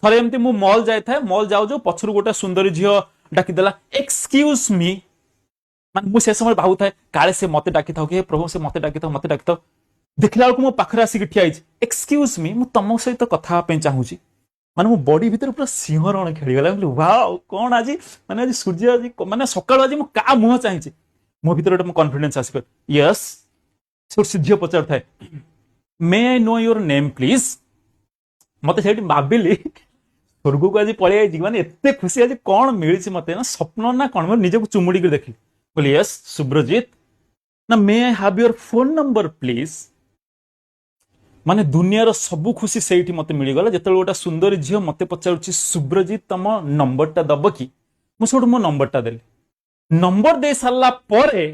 थरे एमती मु मॉल जाए था मॉल जाऊ जो पछरु गोटे सुंदरी झियो डाकिदेला एक्सक्यूज मी मान मु से समय भावु थाए काले से मते डाकी थाउ के प्रभु से मते डाकी थाउ देखला बेलକୁ मो पाखरे आसी ठिया आइछ एक्सक्यूज मी मु तम सहित कथा पे चाहूची माने मो बॉडी भीतर पूरा सिंहरण खेली गला वाओ कौन आज माने आज सूर्य आज माने सकाळ आज मु का मुह चाहिची मो भीतर गोटे कॉन्फिडेंस आसी कर यस सूर्य पचार थाए may I know your name please मते सेठी भाबिली स्वर्ग को आज पळे आइछि माने एते खुशी आज कौन मिलिछि मते ना स्वप्न ना कौन मो निजे को चुमुडी कर देखली बोली यस सुब्रजीत ना may I have your phone number please माने दुनियार सबु खुशी सेठी मते मिली गला जेतल गोटा सुंदर झियो मते पचारुछि सुब्रजीत तम नंबरटा दब कि मु सोड मो नंबरटा देली नंबर दे सारला परे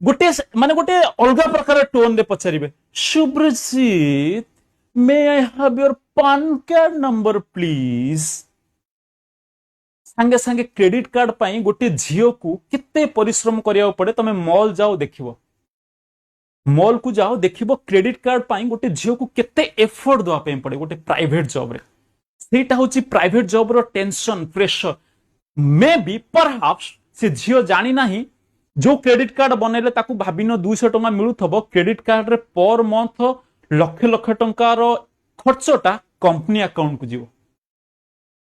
गोटे माने गोटे अलगा प्रकार टोन दे पचारिबे Subrajit may I have your PAN card number please संगे संगे क्रेडिट कार्ड पाई गोटे झियो को कितने परिश्रम करिया पड़े तमे मॉल जाओ देखिबो मॉल को जाओ देखिबो क्रेडिट कार्ड पाई गोटे झियो को केते एफर्ट दवा पे पड़े गोटे प्राइवेट जॉब रे सेटा होची प्राइवेट जॉब रो tension pressure maybe perhaps से झियो जानी नाही जो क्रेडिट कार्ड बनेले ताकू भाबिनो 200 टका मिलुथबो क्रेडिट कार्ड रे पर मंथ लक्ष लक्ष टंका रो खर्चटा कंपनी अकाउंट को जीवो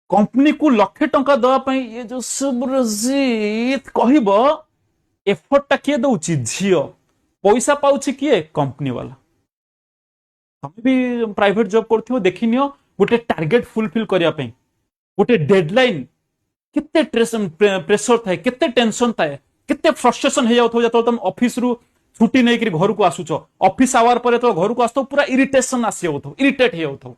कंपनी को लक्ष टंका दवा पाई ये जो सुब्रजीत कहबो एफर्ट टा किए दउची झियो पैसा पाउछि किए कंपनी वाला तमे भी प्राइवेट जॉब करथिबो देखिनियो गोटे टार्गेट फुलफिल करिया पई गोटे डेडलाइन कितने प्रेशर थाए केते टेंशन थाए केते फ्रस्ट्रेशन हे जाउथो जतो तुम ऑफिस रु छुट्टी नै करी घर को आसुचो ऑफिस आवर परे तो घर को आस्तो पूरा इरिटेशन आसी जाउथो इरिटेट हे जाउथो